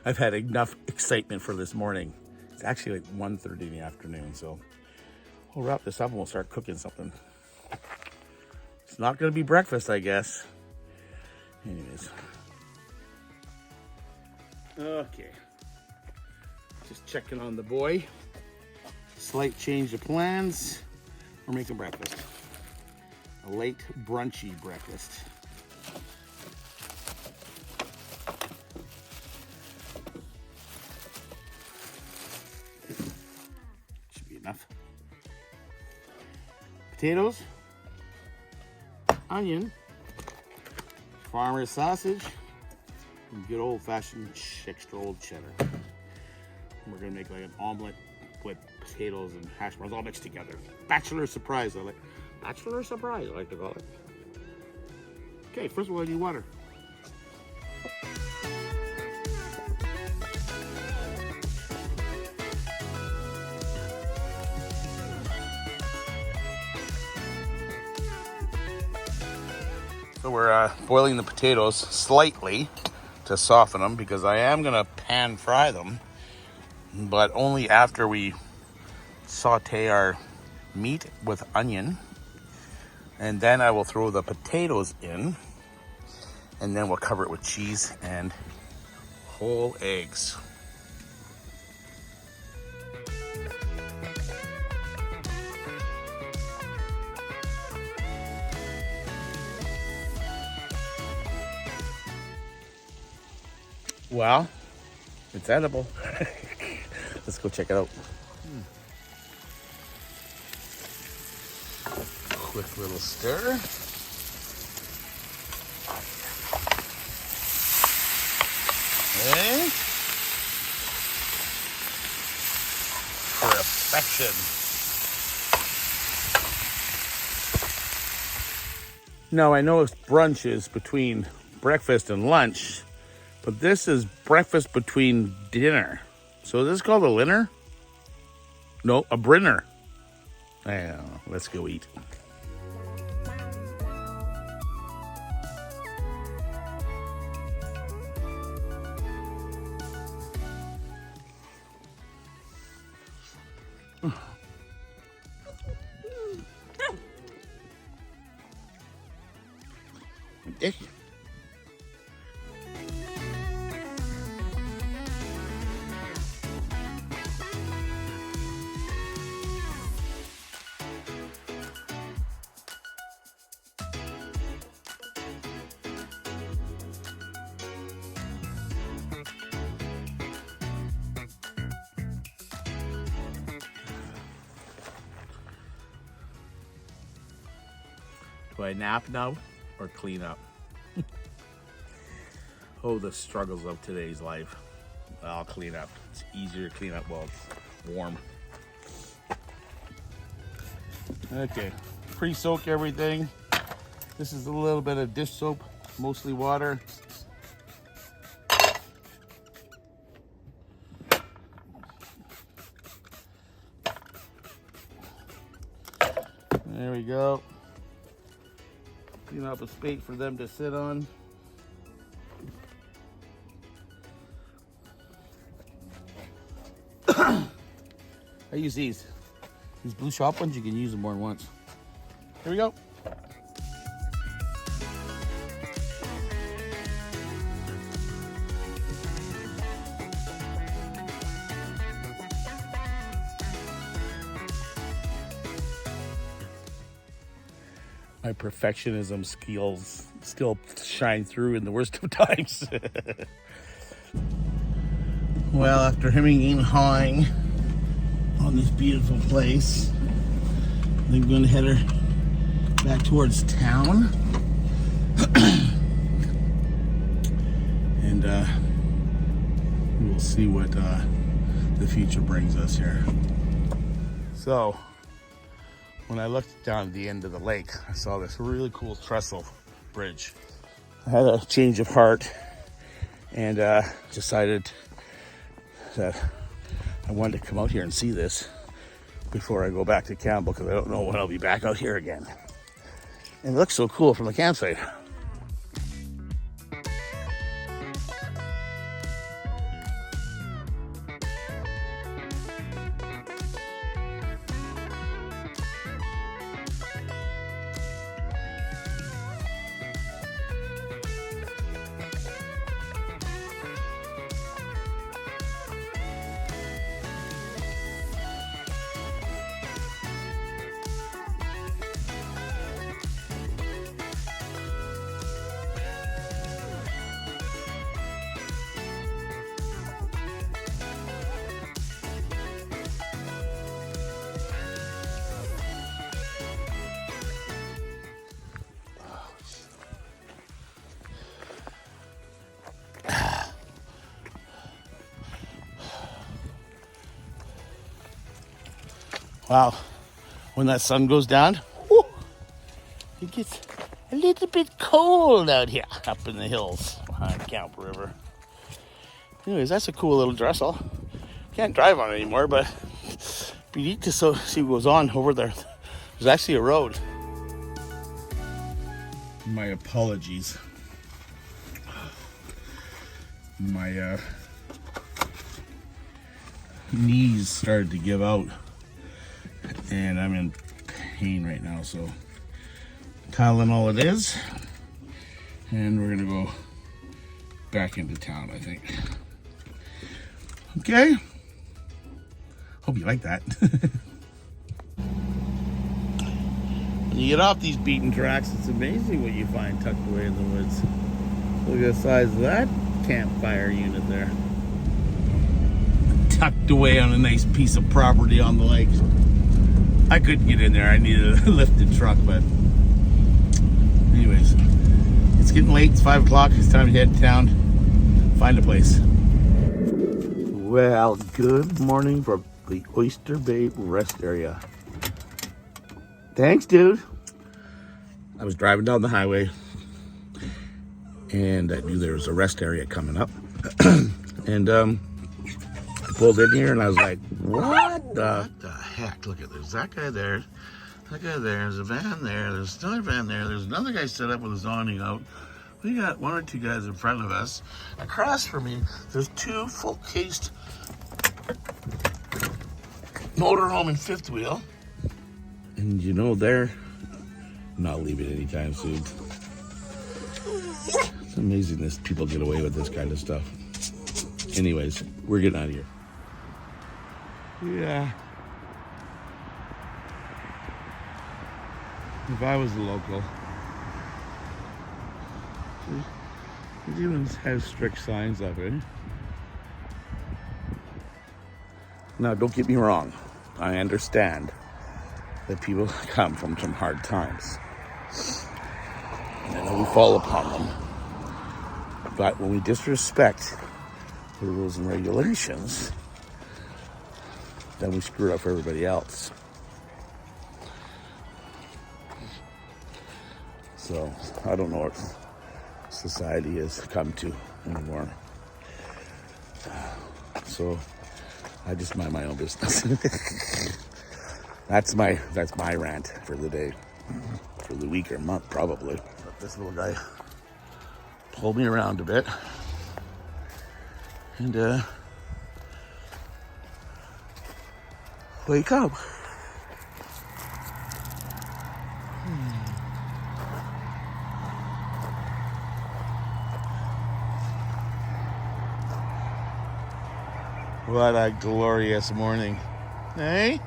I've had enough excitement for this morning. It's actually like 1:30 in the afternoon, so we'll wrap this up and we'll start cooking something. It's not gonna be breakfast, I guess. Anyways. Okay. Just checking on the boy. Slight change of plans. We're making breakfast. A late brunchy breakfast. Should be enough. Potatoes, onion, farmer's sausage, and good old-fashioned extra old cheddar. We're gonna make like an omelet with potatoes and hash browns all mixed together. Bachelor surprise, I like to call it. Okay, first of all, I need water. So we're boiling the potatoes slightly to soften them because I am gonna pan fry them, but only after we saute our meat with onion, and then I will throw the potatoes in, and then we'll cover it with cheese and whole eggs. Well, it's edible. Let's go check it out. Quick little stir. Okay. Perfection. Now I know it's brunches between breakfast and lunch, but this is breakfast between dinner. So this is called a linner? No, a brinner. I don't know. Let's go eat. Do I nap now or clean up? Oh, the struggles of today's life. I'll clean up. It's easier to clean up while it's warm. Okay, pre-soak everything. This is a little bit of dish soap, mostly water. There we go. Clean up a space for them to sit on. I use these blue shop ones. You can use them more than once. Here we go. My perfectionism skills still shine through in the worst of times. Well, after hemming and hawing on this beautiful place, I'm going to head her back towards town. And we'll see what the future brings us here. So, when I looked down at the end of the lake, I saw this really cool trestle bridge. I had a change of heart and decided that I wanted to come out here and see this before I go back to camp, because I don't know when I'll be back out here again. And it looks so cool from the campsite. Wow, when that sun goes down, whew, it gets a little bit cold out here up in the hills behind Camp River. Anyways, that's a cool little trestle. Can't drive on it anymore, but it'd be neat to see what goes on over there. There's actually a road. My apologies. My knees started to give out and I'm in pain right now, so Tylenol it is, and we're gonna go back into town, I think. Okay, hope you like that. When you get off these beaten tracks, it's amazing what you find tucked away in the woods. Look at the size of that campfire unit there. Tucked away on a nice piece of property on the lake. I couldn't get in there. I needed a lifted truck, but anyways, it's getting late. It's 5 o'clock. It's time to head to town. Find a place. Well, good morning from the Oyster Bay rest area. Thanks, dude. I was driving down the highway and I knew there was a rest area coming up. And I pulled in here and I was like, what the heck? Look at there's that guy there. That guy there. There's a van there. There's another van there. There's another guy set up with his awning out. We got 1 or 2 guys in front of us. Across from me, there's 2 full-cased motorhome and fifth wheel. And you know, they're not leaving anytime soon. It's amazing this people get away with this kind of stuff. Anyways, we're getting out of here. Yeah. If I was a local, they even have strict signs up, eh? Now, don't get me wrong. I understand that people come from some hard times. And I know we fall upon them. But when we disrespect the rules and regulations, then we screw it up for everybody else. So I don't know what society has come to anymore. So I just mind my own business. That's my rant for the day, for the week or month probably. But this little guy pulled me around a bit, and wake up. What a glorious morning, eh?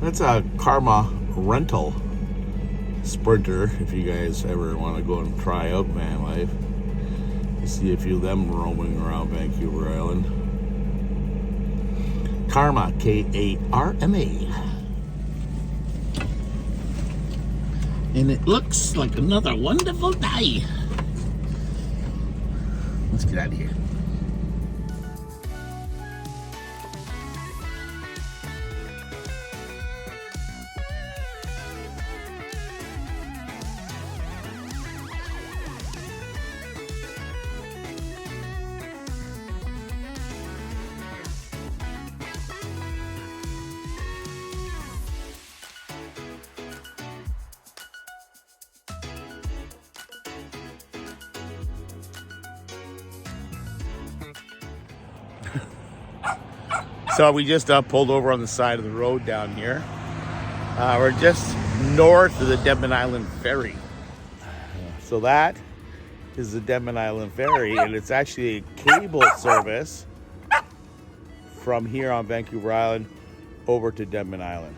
That's a Karma rental Sprinter, if you guys ever want to go and try out VanLife. You see a few of them roaming around Vancouver Island. Karma, K-A-R-M-A. And it looks like another wonderful day. Let's get out of here. So we just pulled over on the side of the road down here. We're just north of the Denman Island Ferry. So that is the Denman Island Ferry, and it's actually a cable service from here on Vancouver Island over to Denman Island.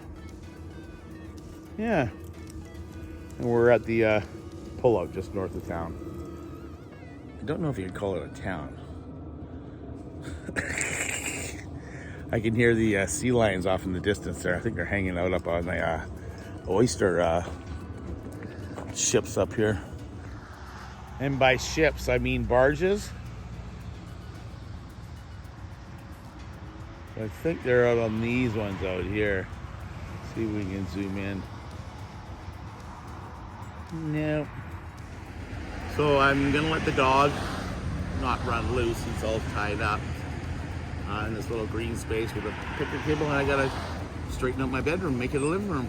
Yeah. And we're at the pullout just north of town. I don't know if you can call it a town. I can hear the sea lions off in the distance there. I think they're hanging out up on the oyster ships up here. And by ships, I mean barges. I think they're out on these ones out here. See if we can zoom in. No. So I'm gonna let the dog not run loose. He's all tied up in this little green space with a picnic table, and I gotta straighten up my bedroom, make it a living room.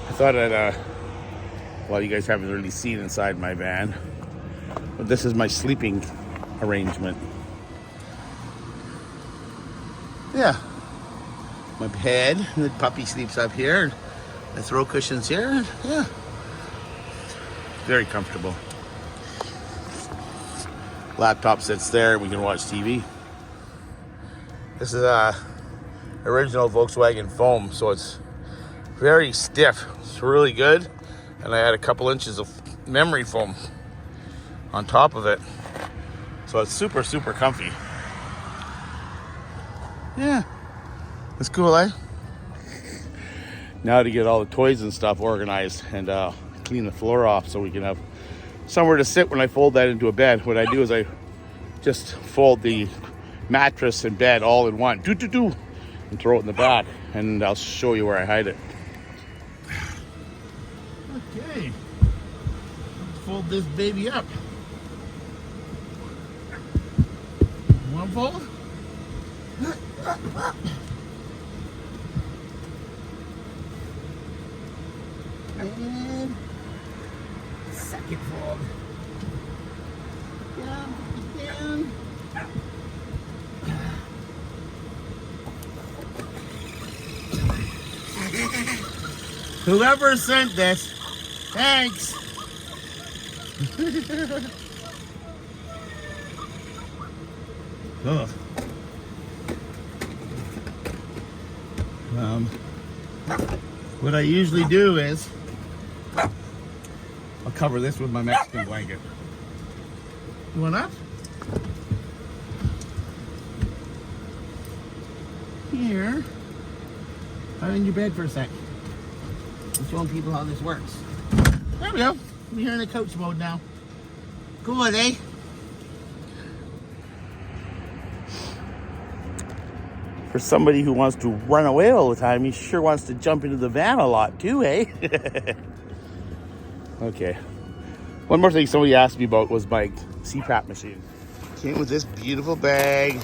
I thought I'd, well, you guys haven't really seen inside my van, but this is my sleeping arrangement. Yeah, my bed, the puppy sleeps up here, the throw cushions here, yeah. Very comfortable. Laptop sits there, we can watch TV. This is a original Volkswagen foam, so it's very stiff. It's really good. And I had a couple inches of memory foam on top of it. So it's super, super comfy. Yeah, it's cool, eh? Now to get all the toys and stuff organized and clean the floor off so we can have somewhere to sit when I fold that into a bed. What I do is I just fold the mattress and bed all in one, and throw it in the back, and I'll show you where I hide it. Okay, let's fold this baby up. One fold. And second fold. Down. Whoever sent this, thanks. Oh. What I usually do is I'll cover this with my Mexican blanket. You want up? Here. I'm in your bed for a sec. I'm showing people how this works. There we go. I'm here in the coach mode now. Go on, eh? For somebody who wants to run away all the time, he sure wants to jump into the van a lot too, eh? Okay. One more thing somebody asked me about was my CPAP machine. Came with this beautiful bag,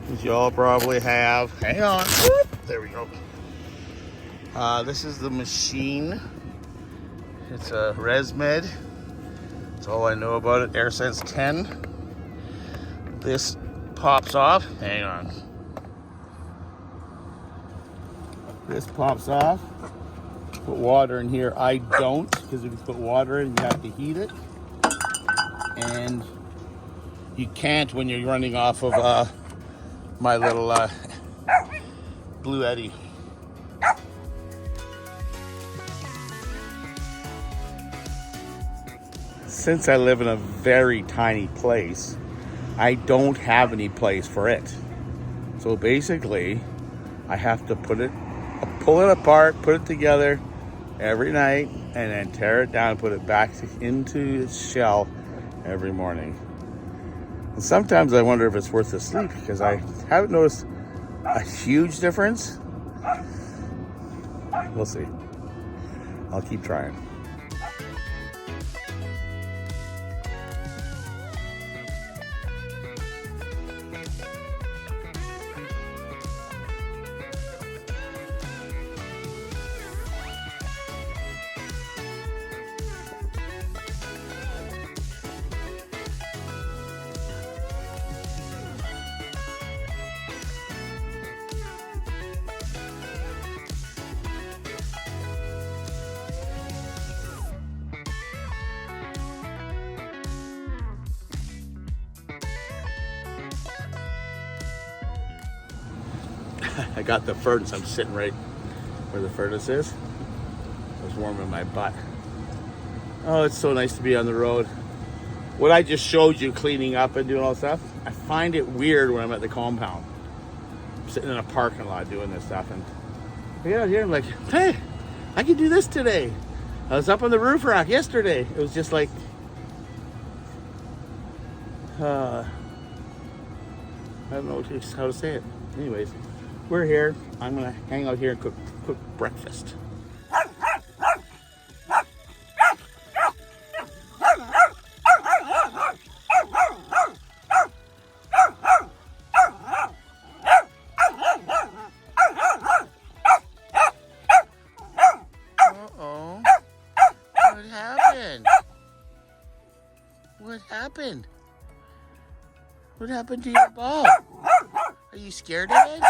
which y'all probably have. Hang on. Whoop. There we go. This is the machine. It's a ResMed. That's all I know about it. AirSense 10. This pops off. Hang on. This pops off. Put water in here. I don't, because if you put water in, you have to heat it. And you can't when you're running off of my little Blue Eddy. Since I live in a very tiny place, I don't have any place for it. So basically, I have to pull it apart, put it together every night, and then tear it down, put it back into its shell every morning. And sometimes I wonder if it's worth the sleep, because I haven't noticed a huge difference. We'll see. I'll keep trying. I got the furnace. I'm sitting right where the furnace is. I was warming my butt. Oh, it's so nice to be on the road. What I just showed you, cleaning up and doing all that stuff, I find it weird when I'm at the compound. I'm sitting in a parking lot doing this stuff, and I get out here, I'm like, hey, I can do this today. I was up on the roof rack yesterday. It was just like, I don't know how to say it. Anyways, we're here. I'm gonna hang out here and cook breakfast. Uh-oh. What happened? What happened? What happened to your ball? Are you scared of it?